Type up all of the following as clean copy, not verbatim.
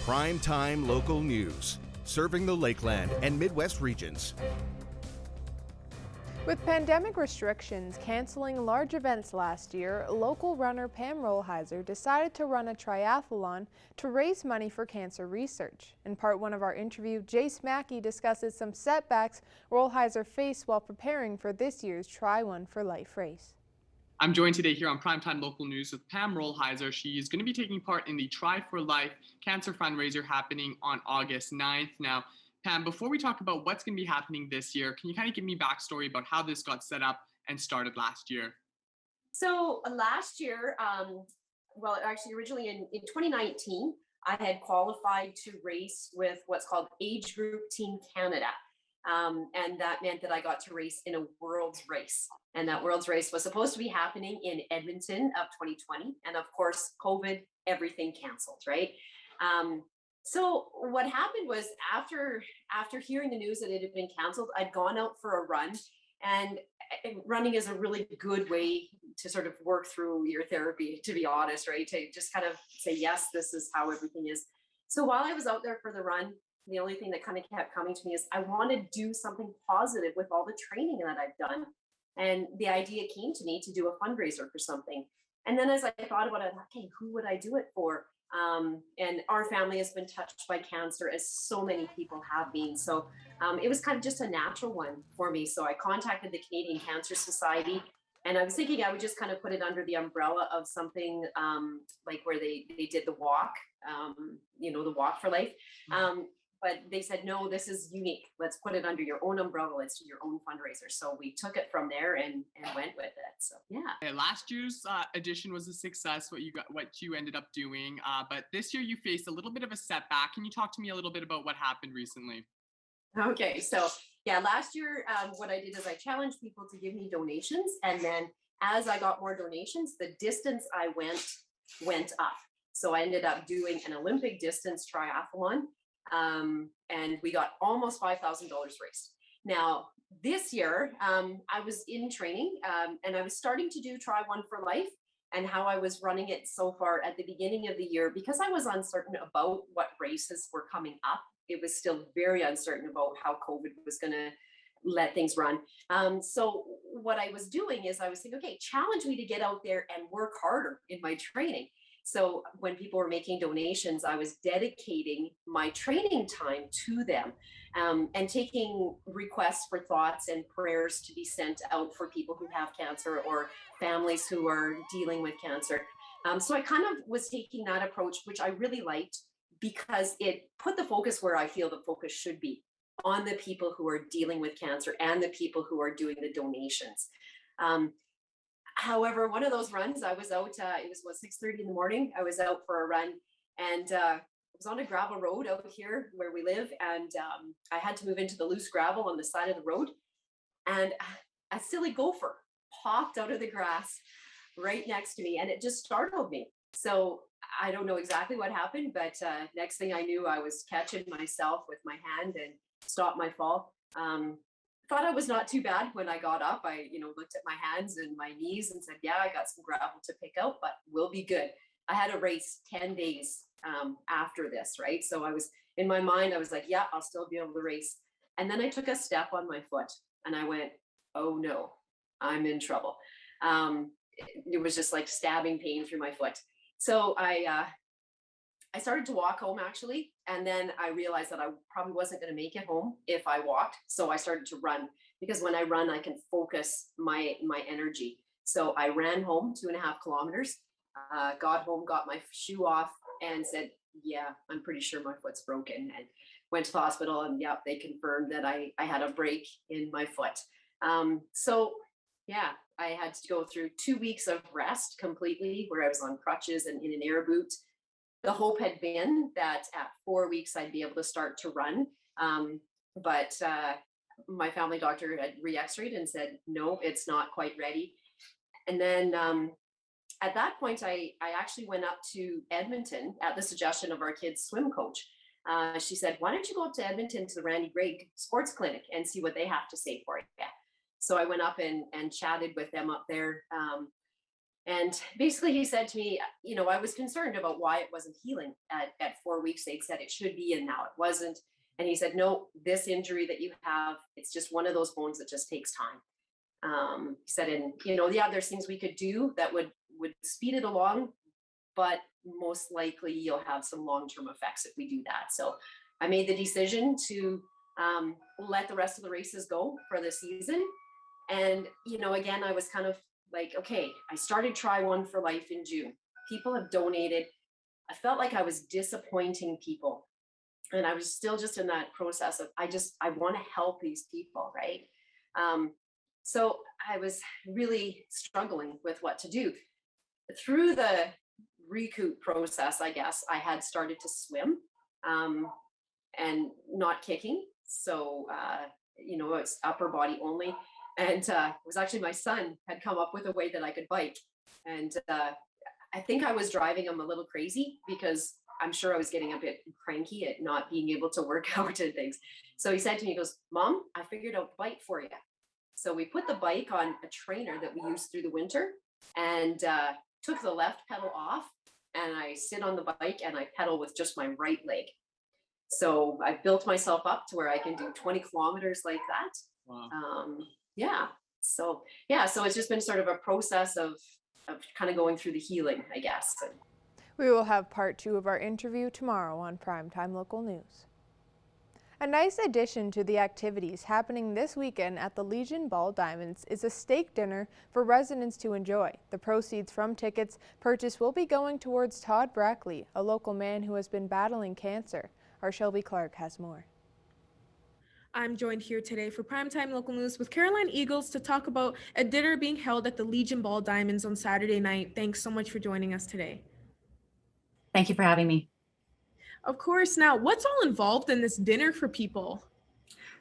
Primetime local news, serving the Lakeland and Midwest regions. With pandemic restrictions canceling large events last year, local runner Pam Rollheiser decided to run a triathlon to raise money for cancer research. In part one of our interview, Jace Mackey discusses some setbacks Rollheiser faced while preparing for this year's Try One for Life race. I'm joined today here on Primetime Local News with Pam Rollheiser. She's going to be taking part in the Try for Life cancer fundraiser happening on August 9th. Now, Pam, before we talk about what's going to be happening this year, can you kind of give me backstory about how this got set up and started last year? So last year, well, actually originally in 2019, I had qualified to race with what's called Age Group Team Canada. And that meant that I got to race in a world's race. And that world's race was supposed to be happening in Edmonton of 2020. And of course, COVID, everything canceled, right? So what happened was after hearing the news that it had been canceled, I'd gone out for a run, and running is a really good way to sort of work through your therapy, to be honest, right? To just kind of say, yes, this is how everything is. So while I was out there for the run, the only thing that kind of kept coming to me is I want to do something positive with all the training that I've done. And the idea came to me to do a fundraiser for something. And then as I thought about it, okay, who would I do it for? And our family has been touched by cancer, as so many people have been. So it was kind of just a natural one for me. So I contacted the Canadian Cancer Society, and I was thinking I would just kind of put it under the umbrella of something like where they did the walk, the walk for life. But they said, no, this is unique. Let's put it under your own umbrella. Let's do your own fundraiser. So we took it from there and went with it. So yeah. Last year's edition was a success. What you ended up doing, but this year you faced a little bit of a setback. Can you talk to me a little bit about what happened recently? Okay, so yeah, last year what I did is I challenged people to give me donations, and then as I got more donations, the distance I went up. So I ended up doing an Olympic distance triathlon. And we got almost $5,000 raised. Now, this year, I was in training, and I was starting to do Try One for Life, and how I was running it so far at the beginning of the year, because I was uncertain about what races were coming up. It was still very uncertain about how COVID was going to let things run. So what I was doing is I was thinking, okay, challenge me to get out there and work harder in my training. So when people were making donations, I was dedicating my training time to them, and taking requests for thoughts and prayers to be sent out for people who have cancer or families who are dealing with cancer. So I kind of was taking that approach, which I really liked, because it put the focus where I feel the focus should be, on the people who are dealing with cancer and the people who are doing the donations. However, one of those runs, I was out, it was 6:30 in the morning. I was out for a run, and I was on a gravel road out here where we live. And I had to move into the loose gravel on the side of the road. And a silly gopher popped out of the grass right next to me, and it just startled me. So I don't know exactly what happened, but next thing I knew, I was catching myself with my hand and stopped my fall. Thought I was not too bad when I got up. I, looked at my hands and my knees and said, yeah, I got some gravel to pick out, but we'll be good. I had a race 10 days after this, right? So I was, in my mind, I was like, yeah, I'll still be able to race. And then I took a step on my foot and I went, oh no, I'm in trouble. It was just like stabbing pain through my foot. So I started to walk home, actually, and then I realized that I probably wasn't going to make it home if I walked. So I started to run, because when I run, I can focus my energy. So I ran home 2.5 kilometers, got home, got my shoe off, and said, yeah, I'm pretty sure my foot's broken. And went to the hospital, and yeah, they confirmed that I had a break in my foot. So yeah, I had to go through 2 weeks of rest completely, where I was on crutches and in an air boot. The hope had been that at 4 weeks, I'd be able to start to run. But my family doctor had re-x-rayed and said, no, it's not quite ready. And then at that point, I actually went up to Edmonton at the suggestion of our kids' swim coach. She said, why don't you go up to Edmonton to the Randy Gregg Sports Clinic and see what they have to say for you? So I went up and chatted with them up there. And basically he said to me, I was concerned about why it wasn't healing at 4 weeks. They'd said it should be, and now it wasn't. And he said, no, this injury that you have, it's just one of those bones that just takes time. He said, and yeah, there's things we could do that would speed it along, but most likely you'll have some long-term effects if we do that. So I made the decision to let the rest of the races go for the season. And, again, I was kind of like, okay, I started Try One for Life in June. People have donated. I felt like I was disappointing people. And I was still just in that process of, I want to help these people, right? So I was really struggling with what to do. Through the recoup process, I guess, I had started to swim and not kicking. So, it's upper body only. And it was actually my son had come up with a way that I could bike. And I think I was driving him a little crazy because I'm sure I was getting a bit cranky at not being able to work out and things. So he said to me, he goes, Mom, I figured out the bike for you. So we put the bike on a trainer that we used through the winter and took the left pedal off, and I sit on the bike and I pedal with just my right leg. So I built myself up to where I can do 20 kilometers like that. Wow. So it's just been sort of a process of kind of going through the healing, I guess. We will have part 2 of our interview tomorrow on Primetime Local News. A nice addition to the activities happening this weekend at the Legion Ball Diamonds is a steak dinner for residents to enjoy. The proceeds from tickets purchased will be going towards Todd Brackley, a local man who has been battling cancer. Our Shelby Clark has more. I'm joined here today for Primetime Local News with Caroline Eagles to talk about a dinner being held at the Legion Ball Diamonds on Saturday night. Thanks so much for joining us today. Thank you for having me. Of course. Now, what's all involved in this dinner for people?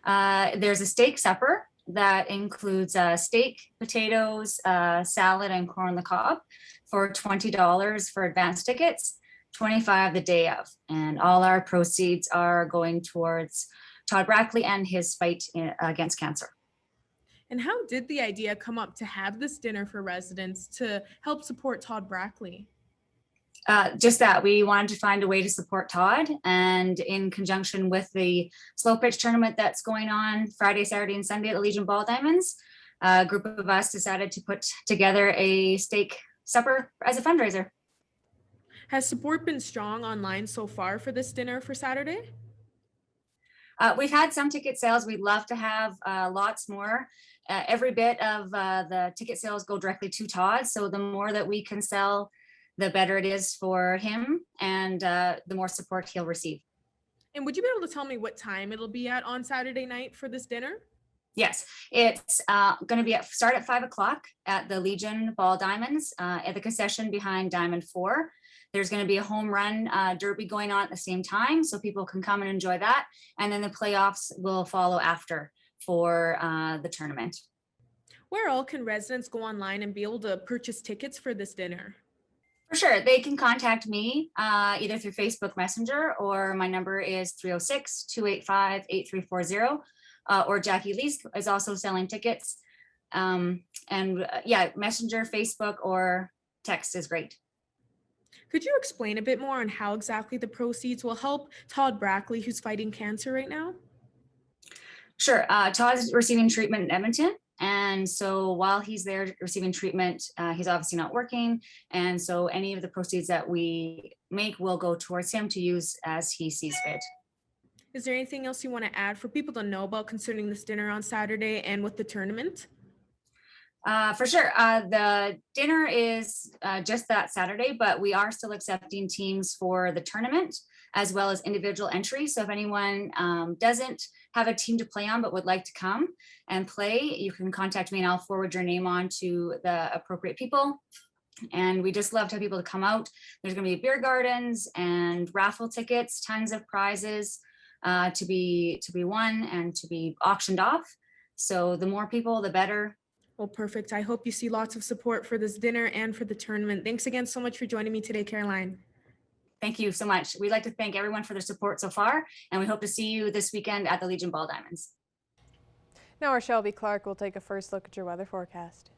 There's a steak supper that includes steak, potatoes, salad, and corn on the cob for $20 for advance tickets, $25 the day of. And all our proceeds are going towards Todd Brackley and his fight against cancer. And how did the idea come up to have this dinner for residents to help support Todd Brackley? Just that we wanted to find a way to support Todd, and in conjunction with the slow pitch tournament that's going on Friday, Saturday, and Sunday at the Legion Ball Diamonds, a group of us decided to put together a steak supper as a fundraiser. Has support been strong online so far for this dinner for Saturday? We've had some ticket sales. We'd love to have lots more. Every bit of the ticket sales go directly to Todd. So the more that we can sell, the better it is for him, and the more support he'll receive. And would you be able to tell me what time it'll be at on Saturday night for this dinner? Yes, it's going to be start at 5 o'clock at the Legion Ball Diamonds at the concession behind Diamond 4. There's going to be a home run derby going on at the same time, so people can come and enjoy that. And then the playoffs will follow after for the tournament. Where all can residents go online and be able to purchase tickets for this dinner? For sure, they can contact me either through Facebook Messenger, or my number is 306-285-8340, or Jackie Lees is also selling tickets. Messenger, Facebook, or text is great. Could you explain a bit more on how exactly the proceeds will help Todd Brackley, who's fighting cancer right now? Sure. Todd's receiving treatment in Edmonton. And so while he's there receiving treatment, he's obviously not working. And so any of the proceeds that we make will go towards him to use as he sees fit. Is there anything else you want to add for people to know about concerning this dinner on Saturday and with the tournament? For sure. The dinner is just that Saturday, but we are still accepting teams for the tournament as well as individual entries. So if anyone doesn't have a team to play on but would like to come and play, you can contact me and I'll forward your name on to the appropriate people. And we just love to have people to come out. There's going to be beer gardens and raffle tickets, tons of prizes to be won and to be auctioned off. So the more people, the better. Well, perfect. I hope you see lots of support for this dinner and for the tournament. Thanks again so much for joining me today, Caroline. Thank you so much. We'd like to thank everyone for their support so far, and we hope to see you this weekend at the Legion Ball Diamonds. Now our Shelby Clark will take a first look at your weather forecast.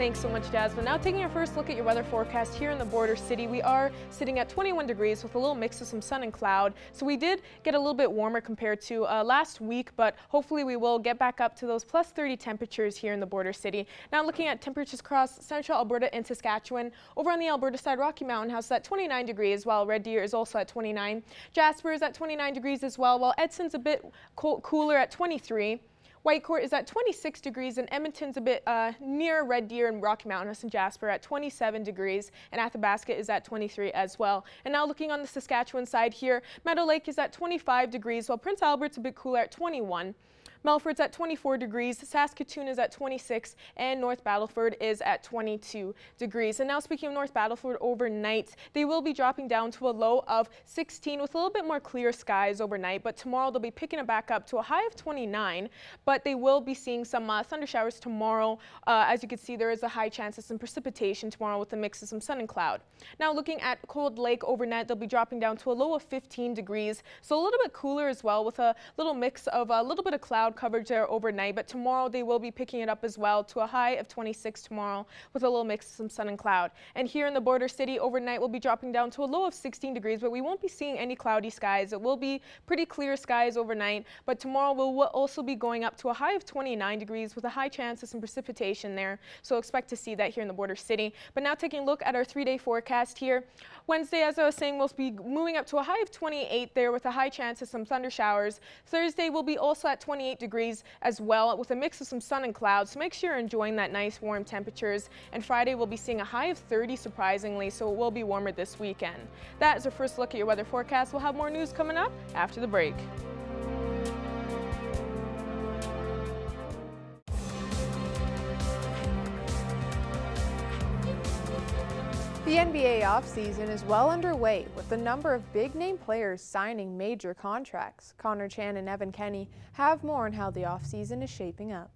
Thanks so much, Jasmine. Now taking our first look at your weather forecast here in the border city, we are sitting at 21 degrees with a little mix of some sun and cloud. So we did get a little bit warmer compared to last week, but hopefully we will get back up to those plus 30 temperatures here in the border city. Now looking at temperatures across central Alberta and Saskatchewan, over on the Alberta side, Rocky Mountain House is at 29 degrees, while Red Deer is also at 29. Jasper is at 29 degrees as well, while Edson's a bit cooler at 23. Whitecourt is at 26 degrees, and Edmonton's a bit near Red Deer and Rocky Mountain House and Jasper at 27 degrees, and Athabasca is at 23 as well. And now looking on the Saskatchewan side here, Meadow Lake is at 25 degrees, while Prince Albert's a bit cooler at 21. Melford's at 24 degrees, Saskatoon is at 26, and North Battleford is at 22 degrees. And now speaking of North Battleford, overnight, they will be dropping down to a low of 16 with a little bit more clear skies overnight, but tomorrow they'll be picking it back up to a high of 29, but they will be seeing some thunder showers tomorrow. As you can see, there is a high chance of some precipitation tomorrow with a mix of some sun and cloud. Now looking at Cold Lake overnight, they'll be dropping down to a low of 15 degrees, so a little bit cooler as well with a little mix of a little bit of cloud coverage there overnight, but tomorrow they will be picking it up as well to a high of 26 tomorrow with a little mix of some sun and cloud. And here in the border city overnight, we'll be dropping down to a low of 16 degrees, but we won't be seeing any cloudy skies. It will be pretty clear skies overnight, but tomorrow we'll also be going up to a high of 29 degrees with a high chance of some precipitation there, so expect to see that here in the border city. But now taking a look at our 3-day forecast here, Wednesday, as I was saying, we'll be moving up to a high of 28 there with a high chance of some thunder showers. Thursday will be also at 28 degrees as well with a mix of some sun and clouds, so make sure you're enjoying that nice warm temperatures. And Friday we'll be seeing a high of 30 surprisingly, so it will be warmer this weekend. That is our first look at your weather forecast. We'll have more news coming up after the break. The NBA offseason is well underway with a number of big-name players signing major contracts. Connor Chan and Evan Kenny have more on how the offseason is shaping up.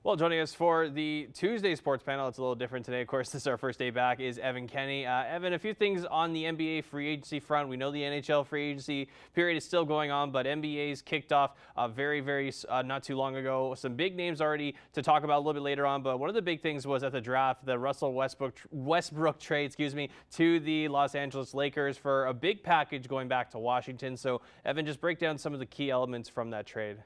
Well, joining us for the Tuesday sports panel, it's a little different today. Of course, this is our first day back, is Evan Kenny. Evan, a few things on the NBA free agency front. We know the NHL free agency period is still going on, but NBA's kicked off very not too long ago. Some big names already to talk about a little bit later on, but one of the big things was at the draft, the Russell Westbrook trade, to the Los Angeles Lakers for a big package going back to Washington. So, Evan, just break down some of the key elements from that trade.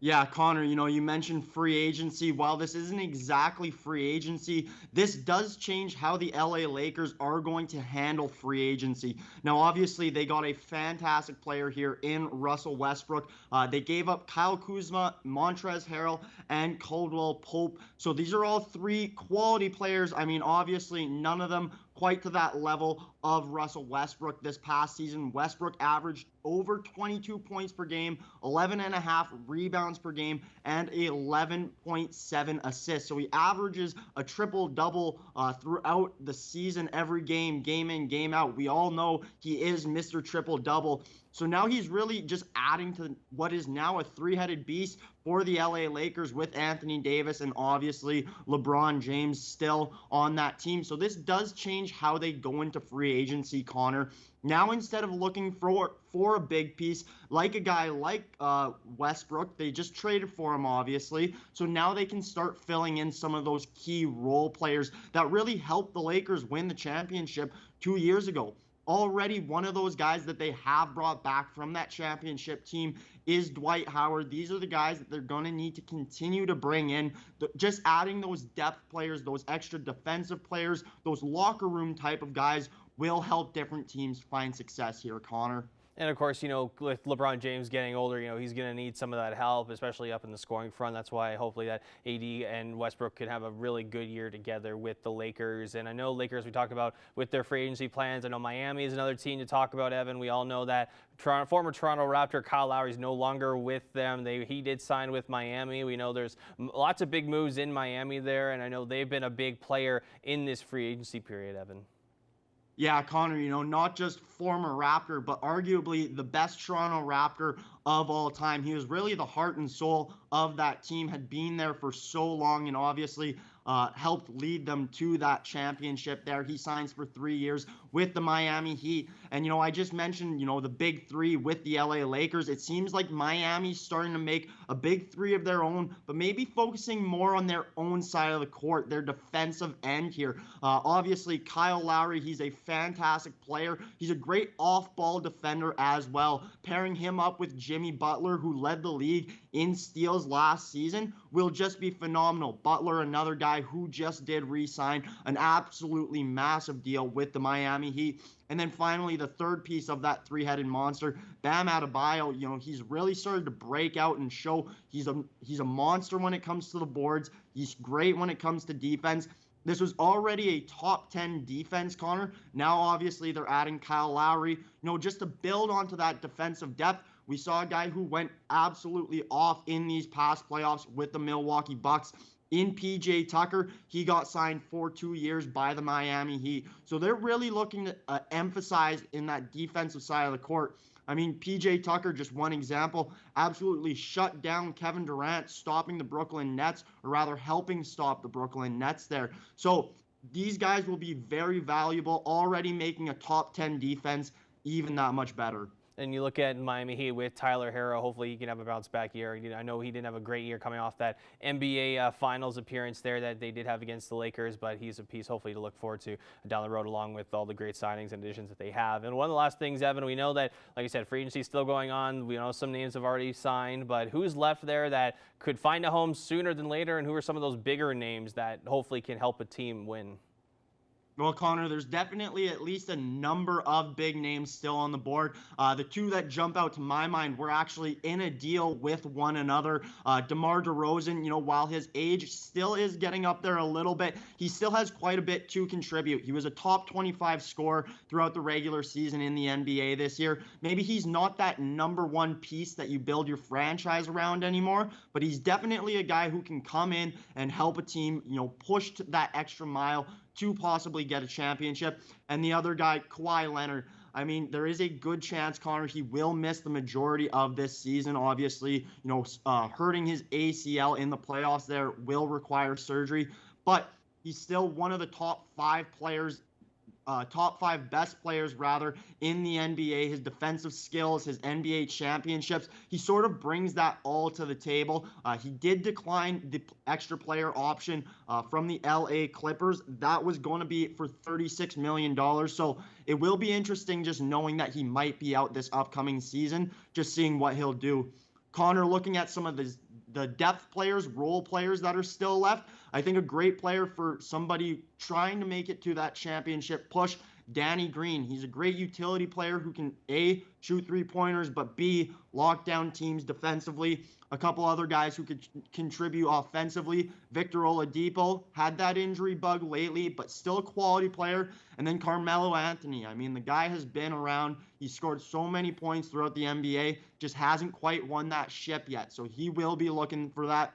Yeah, Connor, you mentioned free agency. While this isn't exactly free agency, this does change how the LA Lakers are going to handle free agency. Now, obviously, they got a fantastic player here in Russell Westbrook. They gave up Kyle Kuzma, Montrezl Harrell, and Caldwell Pope. So these are all three quality players. I mean, obviously, none of them quite to that level of Russell Westbrook this past season. Westbrook averaged over 22 points per game, 11.5 rebounds per game, and 11.7 assists. So he averages a triple-double throughout the season, every game in, game out. We all know he is Mr. Triple-Double. So now he's really just adding to what is now a three-headed beast for the LA Lakers with Anthony Davis and obviously LeBron James still on that team. So this does change how they go into free agency, Connor. Now, instead of looking for a big piece like a guy like Westbrook, they just traded for him, obviously. So now they can start filling in some of those key role players that really helped the Lakers win the championship 2 years ago. Already one of those guys that they have brought back from that championship team is Dwight Howard. These are the guys that they're going to need to continue to bring in. Just adding those depth players, those extra defensive players, those locker room type of guys will help different teams find success here, Connor. And of course, with LeBron James getting older, he's going to need some of that help, especially up in the scoring front. That's why hopefully that AD and Westbrook could have a really good year together with the Lakers. And I know Lakers, we talked about with their free agency plans. I know Miami is another team to talk about, Evan. We all know that former Toronto Raptor Kyle Lowry is no longer with them. He did sign with Miami. We know there's lots of big moves in Miami there, and I know they've been a big player in this free agency period, Evan. Yeah, Connor, not just former Raptor, but arguably the best Toronto Raptor of all time. He was really the heart and soul of that team, had been there for so long, and obviously helped lead them to that championship there. He signs for 3 years with the Miami Heat. And, I just mentioned, the big three with the LA Lakers. It seems like Miami's starting to make a big three of their own, but maybe focusing more on their own side of the court, their defensive end here. Obviously, Kyle Lowry, he's a fantastic player. He's a great off-ball defender as well. Pairing him up with Jimmy Butler, who led the league in steals last season, will just be phenomenal. Butler, another guy who just did re-sign an absolutely massive deal with the Miami Heat. And then finally, the third piece of that three-headed monster, Bam Adebayo, he's really started to break out and show he's a monster when it comes to the boards. He's great when it comes to defense. This was already a top 10 defense, Connor. Now, obviously, they're adding Kyle Lowry. Just to build onto that defensive depth, we saw a guy who went absolutely off in these past playoffs with the Milwaukee Bucks. In PJ Tucker, he got signed for 2 years by the Miami Heat. So they're really looking to emphasize in that defensive side of the court. I mean, PJ Tucker, just one example, absolutely shut down Kevin Durant, stopping the Brooklyn Nets, or rather helping stop the Brooklyn Nets there. So these guys will be very valuable, already making a top 10 defense even that much better. And you look at Miami Heat with Tyler Herro, hopefully he can have a bounce back year. I know he didn't have a great year coming off that NBA Finals appearance there that they did have against the Lakers, but he's a piece hopefully to look forward to down the road along with all the great signings and additions that they have. And one of the last things, Evan, we know that, like I said, free agency is still going on. We know some names have already signed, but who's left there that could find a home sooner than later, and who are some of those bigger names that hopefully can help a team win? Well, Connor, there's definitely at least a number of big names still on the board. The two that jump out to my mind were actually in a deal with one another. DeMar DeRozan, while his age still is getting up there a little bit, he still has quite a bit to contribute. He was a top 25 scorer throughout the regular season in the NBA this year. Maybe he's not that number one piece that you build your franchise around anymore, but he's definitely a guy who can come in and help a team, push that extra mile to possibly get a championship. And the other guy, Kawhi Leonard, I mean, there is a good chance, Connor, he will miss the majority of this season. Obviously, hurting his ACL in the playoffs there will require surgery, but he's still one of the top five best players in the NBA. His defensive skills, his NBA championships, he sort of brings that all to the table. He did decline the extra player option from the LA Clippers. That was going to be for $36 million. So it will be interesting just knowing that he might be out this upcoming season, just seeing what he'll do. Connor, looking at some of the depth players, role players that are still left, I think a great player for somebody trying to make it to that championship push, Danny Green. He's a great utility player who can A, shoot three-pointers, but B, lock down teams defensively. A couple other guys who could contribute offensively. Victor Oladipo had that injury bug lately, but still a quality player. And then Carmelo Anthony. I mean, the guy has been around. He scored so many points throughout the NBA, just hasn't quite won that ship yet. So he will be looking for that.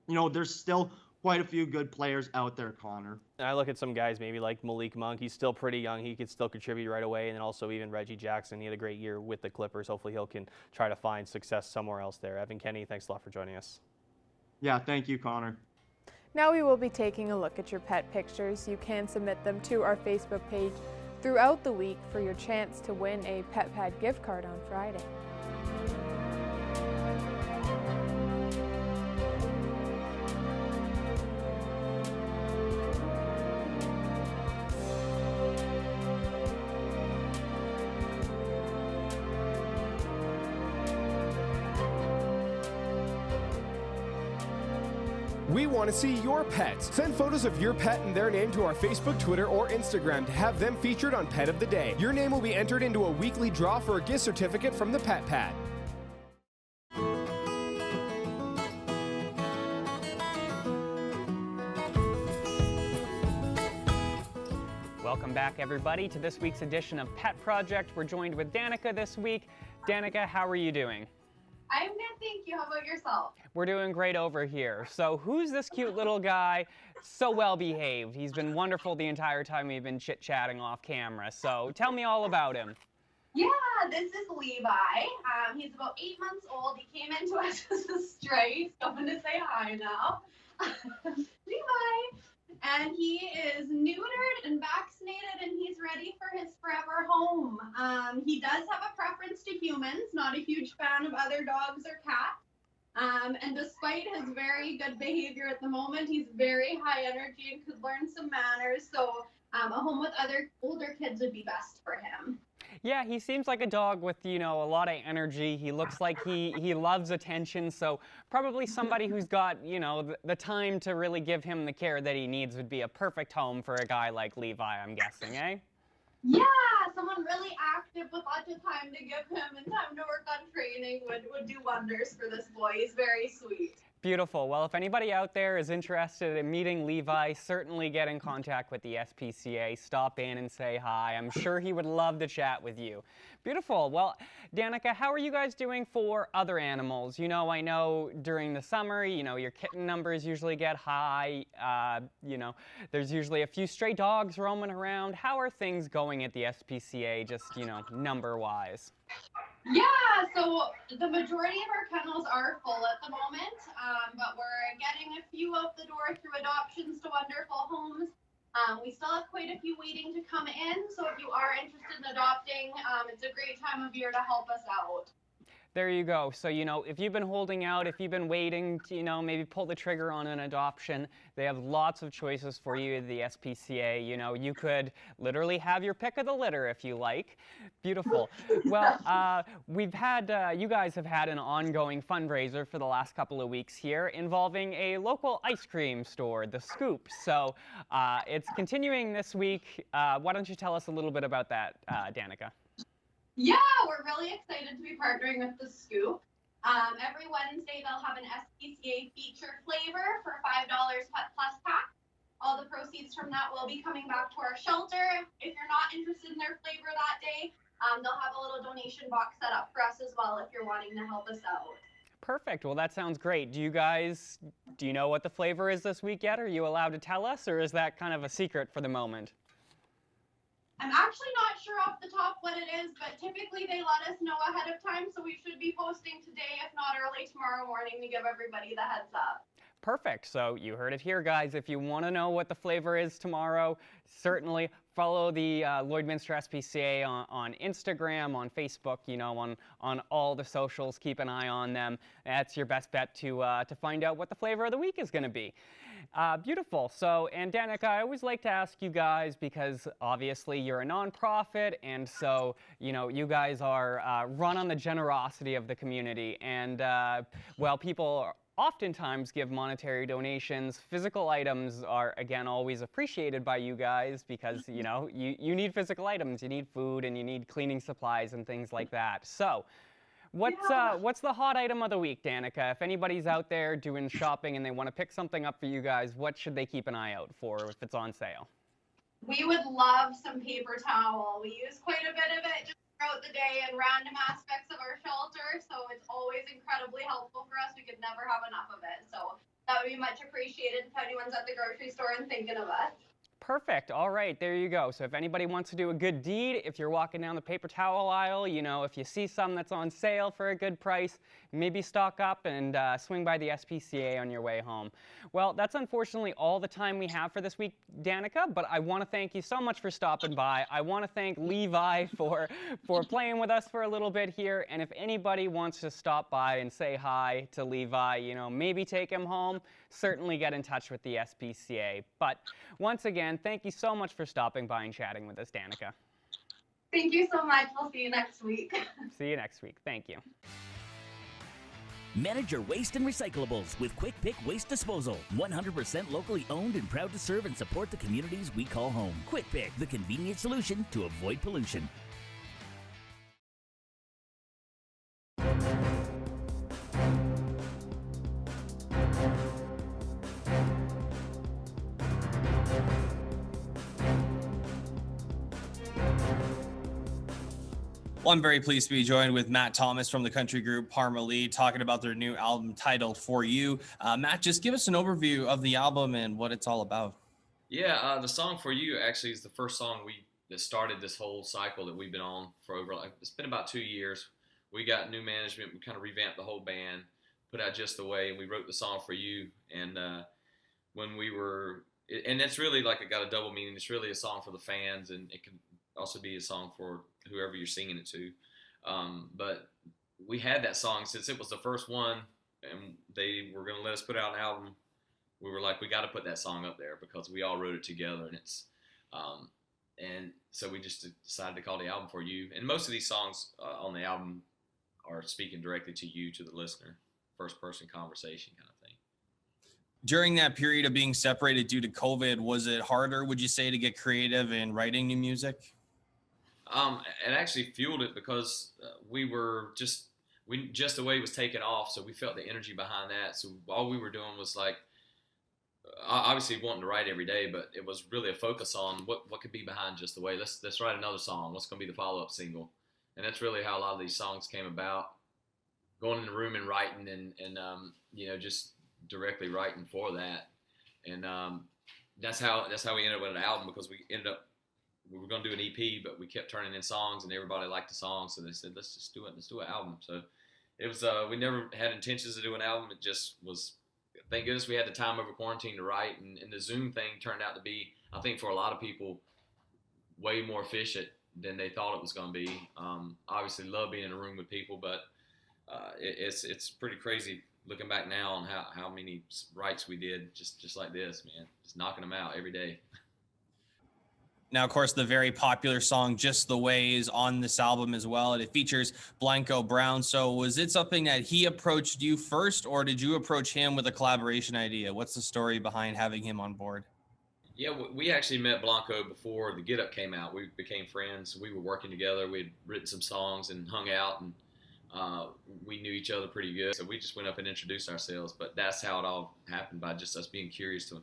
There's still quite a few good players out there, Connor. And I look at some guys maybe like Malik Monk. He's still pretty young. He could still contribute right away. And then also even Reggie Jackson. He had a great year with the Clippers. Hopefully he can try to find success somewhere else there. Evan Kenny, thanks a lot for joining us. Yeah, thank you, Connor. Now we will be taking a look at your pet pictures. You can submit them to our Facebook page throughout the week for your chance to win a PetPad gift card on Friday. We want to see your pets. Send photos of your pet and their name to our Facebook, Twitter, or Instagram to have them featured on Pet of the Day. Your name will be entered into a weekly draw for a gift certificate from the Pet Pad. Welcome back, everybody, to this week's edition of Pet Project. We're joined with Danica this week. Danica, how are you doing? I'm good, thank you. How about yourself? We're doing great over here. So who's this cute little guy? So well behaved. He's been wonderful the entire time we've been chit-chatting off camera. So tell me all about him. Yeah, this is Levi. He's about 8 months old. He came into us as a stray. Coming to say hi now. Levi. And he is neutered and vaccinated, and he's ready for his forever home. He does have a preference to humans, not a huge fan of other dogs or cats. And despite his very good behavior at the moment, he's very high energy and could learn some manners. So a home with other older kids would be best for him. Yeah, he seems like a dog with, a lot of energy. He looks like he loves attention, so probably somebody who's got, the time to really give him the care that he needs would be a perfect home for a guy like Levi, I'm guessing, eh? Yeah, someone really active with lots of time to give him and time to work on training would do wonders for this boy. He's very sweet. Beautiful. Well, if anybody out there is interested in meeting Levi, certainly get in contact with the SPCA. Stop in and say hi. I'm sure he would love to chat with you. Beautiful. Well, Danica, how are you guys doing for other animals? I know during the summer, your kitten numbers usually get high. There's usually a few stray dogs roaming around. How are things going at the SPCA, just, number-wise? Yeah, so the majority of our kennels are full at the moment, but we're getting a few out the door through adoptions to wonderful homes. We still have quite a few waiting to come in, so if you are interested in adopting, it's a great time of year to help us out. There you go. So, if you've been holding out, if you've been waiting to, maybe pull the trigger on an adoption, they have lots of choices for you at the SPCA. You could literally have your pick of the litter if you like. Beautiful. Well, we've had, you guys have had an ongoing fundraiser for the last couple of weeks here involving a local ice cream store, The Scoop. So, it's continuing this week. Why don't you tell us a little bit about that, Danica? Yeah, we're really excited to be partnering with The Scoop. Every Wednesday, they'll have an SPCA feature flavor for $5 plus pack. All the proceeds from that will be coming back to our shelter. If you're not interested in their flavor that day, they'll have a little donation box set up for us as well if you're wanting to help us out. Perfect. Well, that sounds great. Do you know what the flavor is this week yet? Are you allowed to tell us, or is that kind of a secret for the moment? I'm actually not sure off the top what it is, but typically they let us know ahead of time, so we should be posting today, if not early tomorrow morning, to give everybody the heads up. Perfect. So you heard it here, guys. If you want to know what the flavor is tomorrow, certainly follow the Lloydminster SPCA on Instagram, on Facebook, on all the socials. Keep an eye on them. That's your best bet to find out what the flavor of the week is going to be. Beautiful. So, and Danica, I always like to ask you guys, because obviously you're a nonprofit, and so, you guys are run on the generosity of the community. And, people oftentimes give monetary donations. Physical items are, again, always appreciated by you guys because, you need physical items. You need food and you need cleaning supplies and things like that. So, what's the hot item of the week, Danica? If anybody's out there doing shopping and they want to pick something up for you guys, what should they keep an eye out for if it's on sale? We would love some paper towel. We use quite a bit of it just throughout the day in random aspects of our shelter, so it's always incredibly helpful for us. We could never have enough of it, so that would be much appreciated if anyone's at the grocery store and thinking of us. Perfect. All right, there you go. So if anybody wants to do a good deed, if you're walking down the paper towel aisle, if you see some that's on sale for a good price, maybe stock up and swing by the SPCA on your way home. Well, that's unfortunately all the time we have for this week, Danica, but I want to thank you so much for stopping by. I want to thank Levi for playing with us for a little bit here, and if anybody wants to stop by and say hi to Levi, maybe take him home, certainly get in touch with the SPCA. But once again, thank you so much for stopping by and chatting with us, Danica. Thank you so much. We'll see you next week. See you next week. Thank you. Manage your waste and recyclables with Quick Pick Waste Disposal. 100% locally owned and proud to serve and support the communities we call home. Quick Pick, the convenient solution to avoid pollution. Well, I'm very pleased to be joined with Matt Thomas from the country group Parmalee, talking about their new album titled For You. Matt, just give us an overview of the album and what it's all about. Yeah, the song For You actually is the first song that started this whole cycle that we've been on for it's been about 2 years. We got new management, we kind of revamped the whole band, put out Just the Way, and we wrote the song For You. And when we were and it's really like it got a double meaning. It's really a song for the fans, and it can also be a song for whoever you're singing it to. But we had that song since it was the first one, and they were going to let us put out an album. We were like, we got to put that song up there because we all wrote it together, and it's and so we just decided to call the album For You. And most of these songs on the album are speaking directly to you, to the listener, first person conversation kind of thing. During that period of being separated due to COVID, was it harder, would you say, to get creative in writing new music? It actually fueled it because we just the way it was taken off, so we felt the energy behind that. So all we were doing was like, obviously wanting to write every day, but it was really a focus on what could be behind just the way. Let's write another song. What's going to be the follow-up single? And that's really how a lot of these songs came about. Going in the room and writing, and you know, just directly writing for that. And that's how we ended up with an album, because we were going to do an EP, but we kept turning in songs, and everybody liked the songs, so they said, let's just do it. Let's do an album. So it was we never had intentions to do an album. It just was. Thank goodness we had the time over quarantine to write, and the Zoom thing turned out to be, I think for a lot of people, way more efficient than they thought it was going to be. Obviously love being in a room with people, but it's pretty crazy looking back now on how many writes we did just like this, man, just knocking them out every day. Now, of course, the very popular song Just the Way is on this album as well, and it features Blanco Brown. So was it something that he approached you first, or did you approach him with a collaboration idea? What's the story behind having him on board? Yeah, we actually met Blanco before the Get Up came out. We became friends. We were working together. We had written some songs and hung out, and we knew each other pretty good. So we just went up and introduced ourselves. But that's how it all happened, by just us being curious to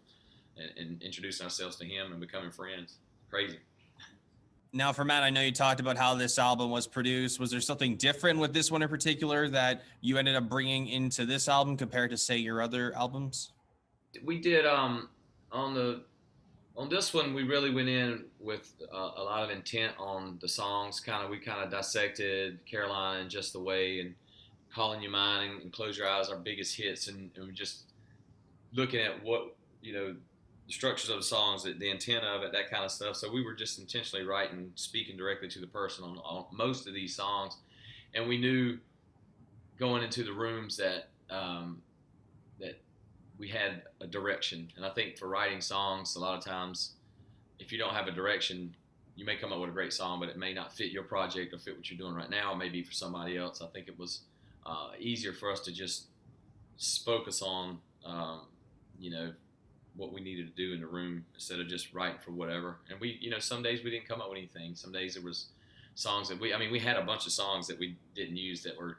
and introducing ourselves to him and becoming friends. Crazy. Now, for Matt, I know you talked about how this album was produced. Was there something different with this one in particular that you ended up bringing into this album compared to, say, your other albums? We did on this one, we really went in with a lot of intent on the songs. We kind of dissected Carolina and Just the Way and Calling You Mine and Close Your Eyes, our biggest hits, and we're just looking at what, you know, the structures of the songs, the intent of it, that kind of stuff. So we were just intentionally writing, speaking directly to the person on most of these songs. And we knew going into the rooms that that we had a direction. And I think for writing songs, a lot of times, if you don't have a direction, you may come up with a great song, but it may not fit your project or fit what you're doing right now, or maybe for somebody else. I think it was easier for us to just focus on, you know, what we needed to do in the room instead of just writing for whatever. And we, you know, some days we didn't come up with anything. Some days there was songs that we had a bunch of songs that we didn't use there were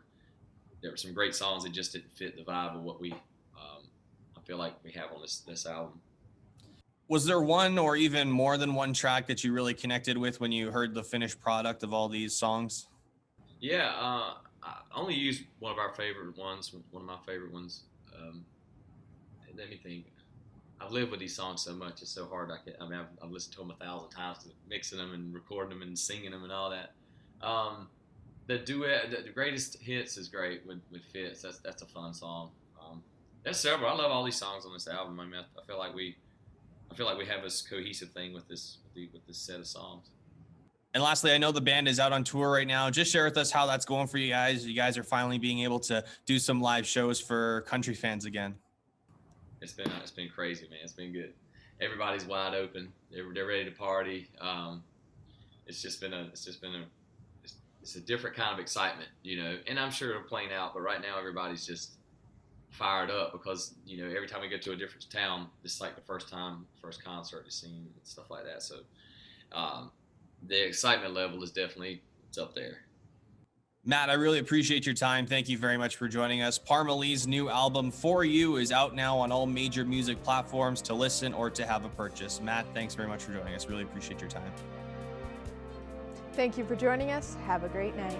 some great songs that just didn't fit the vibe of what we, I feel like we have on this album. Was there one or even more than one track that you really connected with when you heard the finished product of all these songs? Yeah, I only used one of my favorite ones. Let me think. I've lived with these songs so much; it's so hard. I've listened to them 1,000 times, mixing them and recording them and singing them and all that. The duet, the greatest hits, is great with Fitz. That's a fun song. There's several. I love all these songs on this album. I mean, I feel like we have this cohesive thing with this set of songs. And lastly, I know the band is out on tour right now. Just share with us how that's going for you guys. You guys are finally being able to do some live shows for country fans again. It's been crazy, man. It's been good. Everybody's wide open. They're ready to party. It's a different kind of excitement, you know. And I'm sure it'll play out, but right now everybody's just fired up because, you know, every time we get to a different town, it's like the first concert is seen and stuff like that. So the excitement level is definitely, it's up there. Matt, I really appreciate your time. Thank you very much for joining us. Parmalee's new album, For You, is out now on all major music platforms to listen or to have a purchase. Matt, thanks very much for joining us. Really appreciate your time. Thank you for joining us. Have a great night.